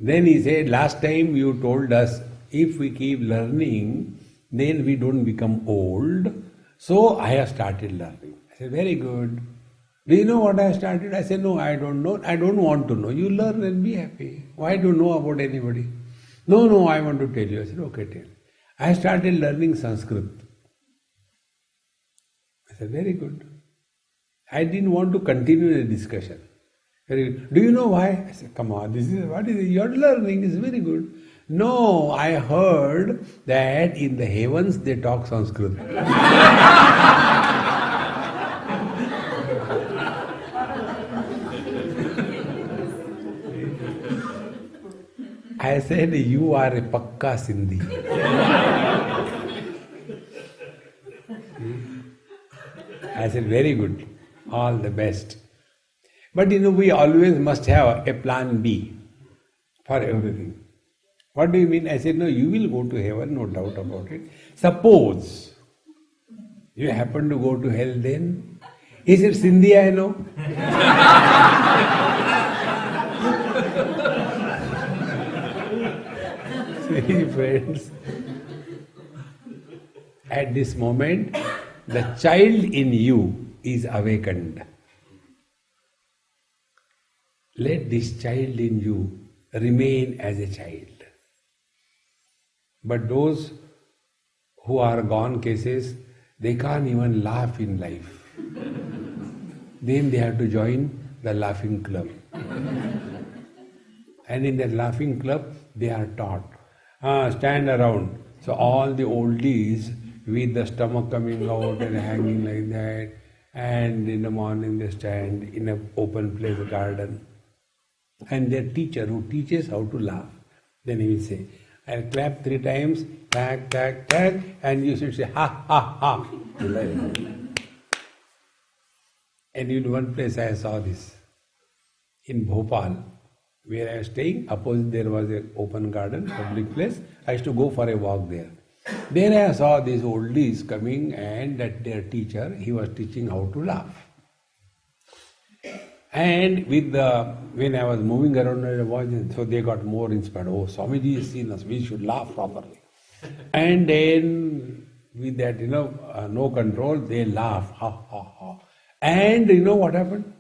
Then he said, "Last time you told us, if we keep learning, then we don't become old. So I have started learning." I said, "Very good. Do you know what I started?" I said, "No, I don't know. I don't want to know. You learn and be happy. Why do you know about anybody?" No, I want to tell you." I said, "Okay, tell." I started learning Sanskrit. I said, "Very good." I didn't want to continue the discussion. Very good. "Do you know why?" I said, "Come on, what is it? You're learning, it's very good." "No, I heard that in the heavens they talk Sanskrit." I said, "You are a pakka Sindhi." I said, very good, all the best. But we always must have a plan B for everything. What do you mean? I said, no, you will go to heaven, no doubt about it. Suppose you happen to go to hell then. He said, Sindhi I know. See, friends, at this moment, the child in you is awakened. Let this child in you remain as a child. But those who are gone cases, they can't even laugh in life. Then they have to join the laughing club. And in that laughing club, they are taught, stand around. So all the oldies with the stomach coming out and hanging like that, and in the morning they stand in an open place garden. And their teacher who teaches how to laugh, then he will say, I'll clap 3 times, tag, tag, tag, and you should say, ha, ha, ha. And in one place I saw this, in Bhopal, where I was staying, opposite there was an open garden, public place. I used to go for a walk there. Then I saw these oldies coming, and that their teacher, he was teaching how to laugh. And when I was moving around, I was, so they got more inspired. Oh, Swamiji has seen us, we should laugh properly. And then with that, no control, they laugh, ha, ha, ha. And you know what happened?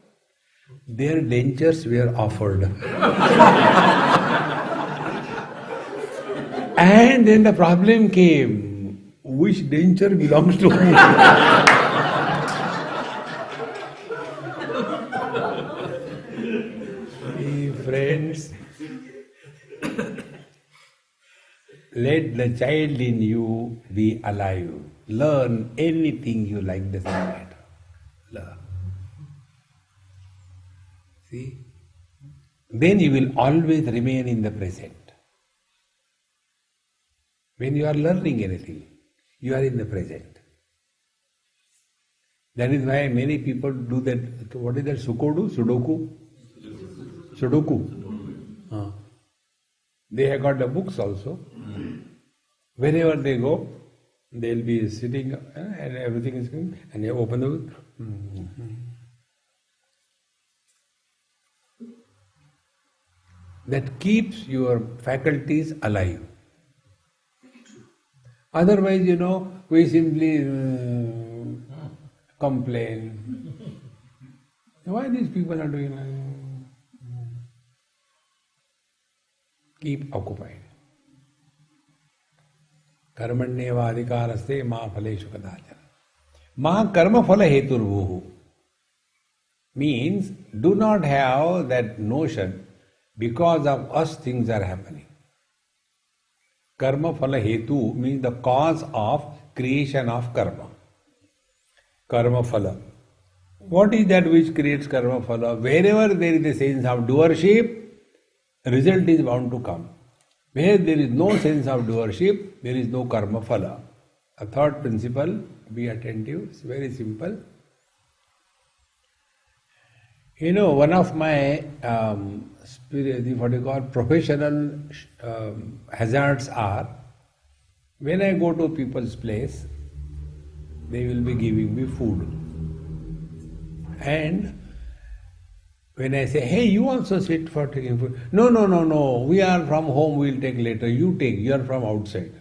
Their dentures were offered. And then the problem came, which denture belongs to whom? Friends, let the child in you be alive. Learn anything you like, doesn't matter. Learn. See? Then you will always remain in the present. When you are learning anything, you are in the present. That is why many people do that. What is that? Sudoku? They have got the books also. Wherever they go, they'll be sitting and everything is going, and they open the book. That keeps your faculties alive. Otherwise, we simply complain. Why these people are doing that? Keep occupied. Karmanyeva adhikaraste ma phaleshu kadachana. Ma karma phala heturvuhu. Means, do not have that notion, because of us things are happening. Karma phala hetu means the cause of creation of karma. Karma phala. What is that which creates karma phala? Wherever there is a sense of doership, result is bound to come. Where there is no sense of doership, there is no karma phala. A third principle, be attentive, it's very simple. One of my professional hazards are, when I go to people's place, they will be giving me food. And when I say, hey, you also sit for taking food. No, we are from home, we'll take later. You take, you are from outside.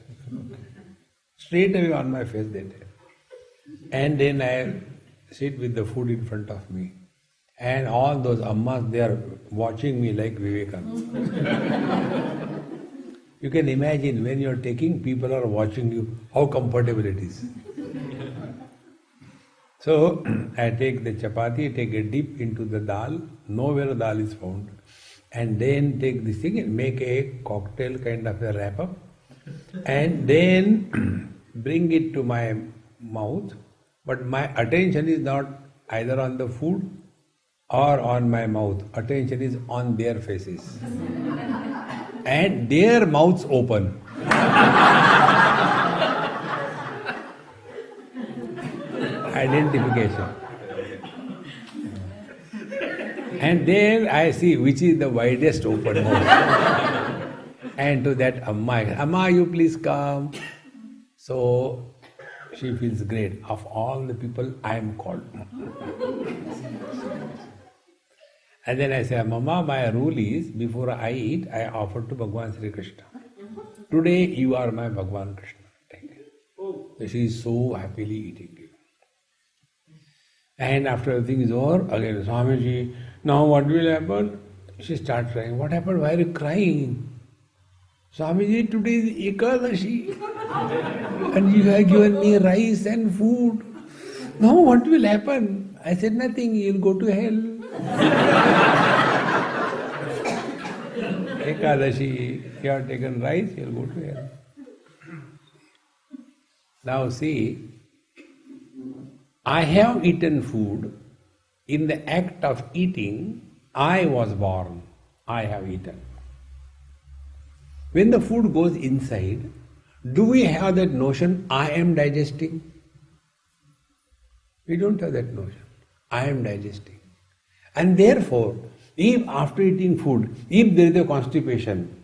Straight away on my face they take. And then I sit with the food in front of me. And all those ammas, they are watching me like Vivekananda. You can imagine when you are taking, people are watching you, how comfortable it is. So, I take the chapati, take a dip into the dal, nowhere dal is found, and then take this thing and make a cocktail kind of a wrap up, and then bring it to my mouth, but my attention is not either on the food or on my mouth, attention is on their faces. And their mouths open. identification. And then I see which is the widest open mouth. And to that Amma, you please come. So she feels great. Of all the people, I am called. And then I say, Mama, my rule is, before I eat, I offer to Bhagwan Sri Krishna. Today you are my Bhagwan Krishna. Take it. So she is so happily eating it. And after everything is over, again, Swamiji, now what will happen? She starts crying. What happened? Why are you crying? Swamiji, today is Ekadashi. And you have given me rice and food. Now what will happen? I said, nothing, you'll go to hell. Ekadashi, you have taken rice, you'll go to hell. Now see, I have eaten food. In the act of eating, I was born. I have eaten. When the food goes inside, do we have that notion, I am digesting? We don't have that notion. I am digesting. And therefore, if after eating food, if there is a constipation,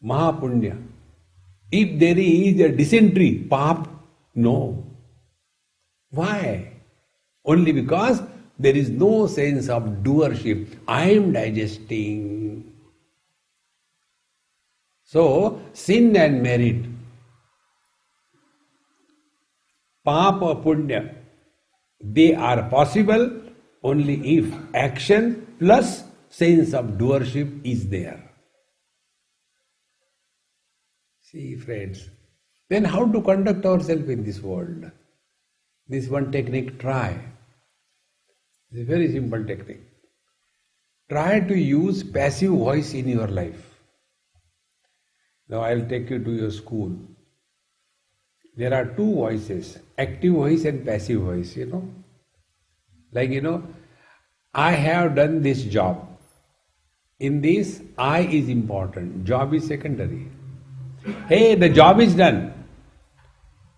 Mahapunya, if there is a dysentery, Pap, no. Why? Only because there is no sense of doership. I am digesting. So, sin and merit, Papa, Punya, they are possible only if action plus sense of doership is there. See, friends, then how to conduct ourselves in this world? This one technique, try. It's a very simple technique. Try to use passive voice in your life. Now I will take you to your school. There are two voices, active voice and passive voice, Like, I have done this job. In this, I is important, job is secondary. Hey, the job is done.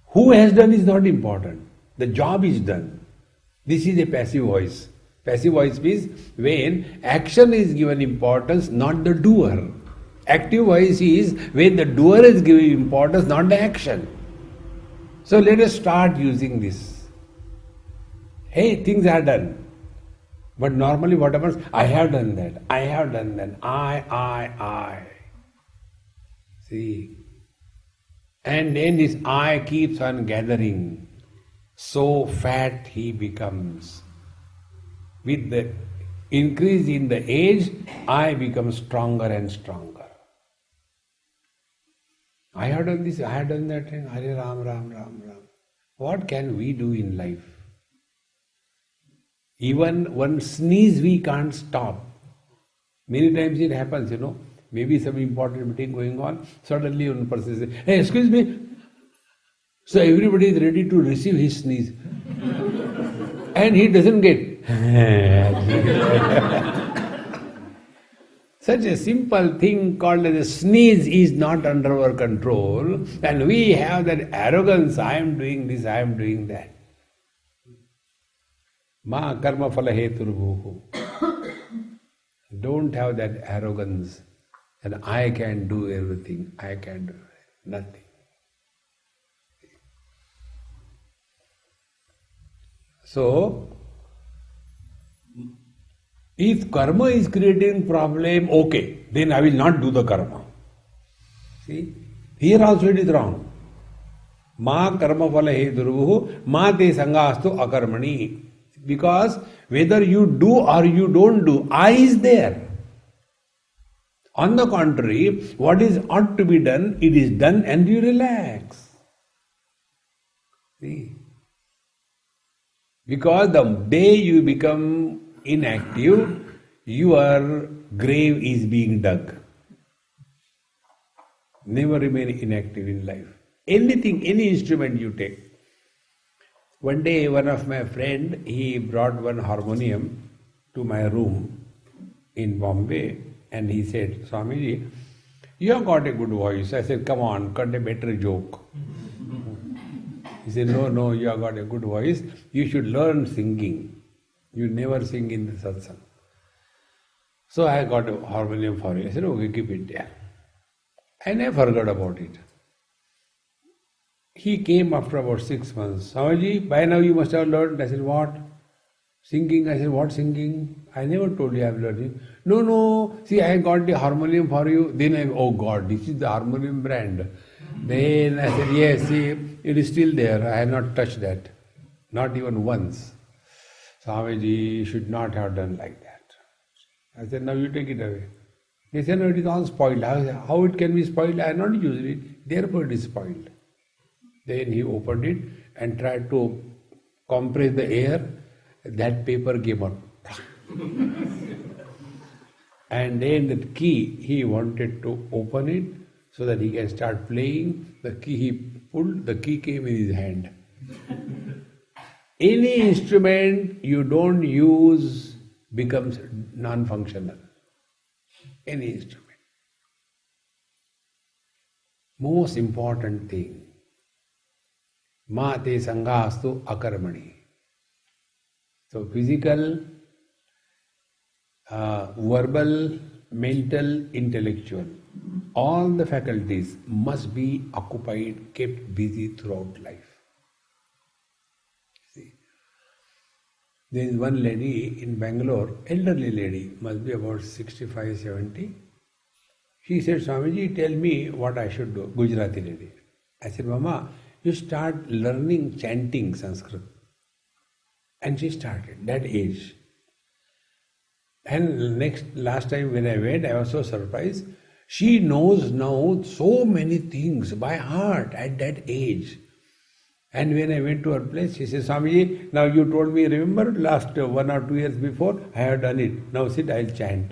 Who has done is not important. The job is done. This is a passive voice. Passive voice means when action is given importance, not the doer. Active voice is when the doer is given importance, not the action. So let us start using this. Hey, things are done. But normally what happens? I have done that. I have done that. I. See. And then this I keeps on gathering. So fat he becomes. With the increase in the age, I become stronger and stronger. I have done this, I have done that, Hare Ram, Ram, Ram, Ram. What can we do in life? Even one sneeze we can't stop. Many times it happens, maybe some important meeting going on, suddenly one person says, hey, excuse me. So everybody is ready to receive his sneeze. And he doesn't get. Such a simple thing called as a sneeze is not under our control, and we have that arrogance, I am doing this, I am doing that. Ma karma phala heturbuhu. Don't have that arrogance that I can do everything, I can do nothing. So, if karma is creating problem, okay, then I will not do the karma. See, here also it is wrong. Ma karma phala he durvuhu, ma te sangastu akarmani. Because whether you do or you don't do, I is there. On the contrary, what is ought to be done, it is done and you relax. See? Because the day you become inactive, your grave is being dug. Never remain inactive in life. Anything, any instrument you take. One day one of my friend, he brought one harmonium to my room in Bombay and he said, Swamiji, you have got a good voice. I said, come on, cut a better joke. He He said, no, you have got a good voice. You should learn singing. You never sing in the satsang. So I got a harmonium for you. I said, okay, keep it there. I never forgot about it. He came after about 6 months. Swamiji, by now you must have learned. I said, what? Singing. I said, what singing? I never told you I have learned. No, see, I got the harmonium for you. Then oh God, this is the harmonium brand. Then I said, yes, see, it is still there. I have not touched that. Not even once. Swamiji, you should not have done like that. I said, now you take it away. He said, no, it is all spoiled. I said, how it can be spoiled? I have not used it. Therefore it is spoiled. Then he opened it and tried to compress the air. That paper came out. And then the key, he wanted to open it so that he can start playing. The key he pulled, the key came in his hand. Any instrument you don't use becomes non-functional. Any instrument. Most important thing, ma te sangastu akarmani. So physical, verbal, mental, intellectual, all the faculties must be occupied, kept busy throughout life. See, there is one lady in Bangalore, elderly lady, must be about 65, 70. She said, Swamiji, tell me what I should do. Gujarati lady. I said, Mama, you start learning chanting Sanskrit. And she started, that age. And last time when I went, I was so surprised. She knows now so many things by heart at that age. And when I went to her place, she said, Swamiji, now you told me, remember last 1 or 2 years before, I have done it. Now sit, I'll chant.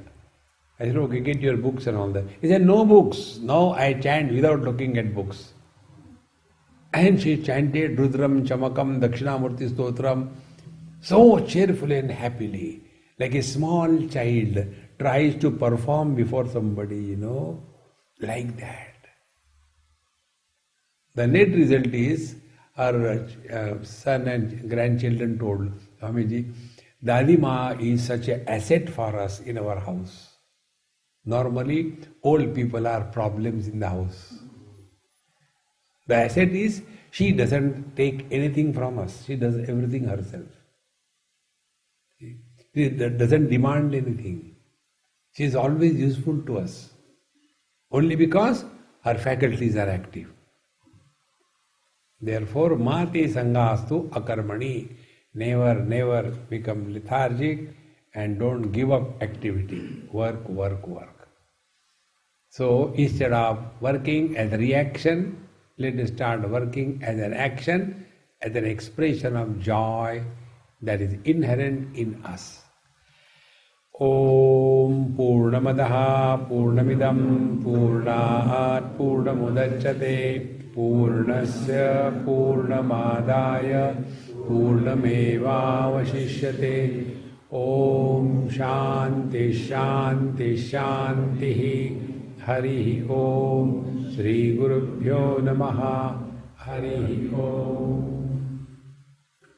I said, okay, get your books and all that. He said, no books. Now I chant without looking at books. And she chanted Rudram, Chamakam, Dakshinamurti Stotram, so cheerfully and happily, like a small child tries to perform before somebody, like that. The net result is, her son and grandchildren told, Swamiji, Dadi Ma is such an asset for us in our house. Normally, old people are problems in the house. The asset is, she doesn't take anything from us. She does everything herself. She doesn't demand anything. She is always useful to us. Only because her faculties are active. Therefore, mati sangastu akarmani. Never become lethargic and don't give up activity. Work. So instead of working as a reaction, let us start working as an action, as an expression of joy that is inherent in us. Om Purnamadaha Purnamidam Purnat Purnamudachyate Purnasya Purnamadaya Purnameva Vashishyate. Om Shanti Shanti Shanti Hari Om Shri Gurubhyo Namaha Hari Om.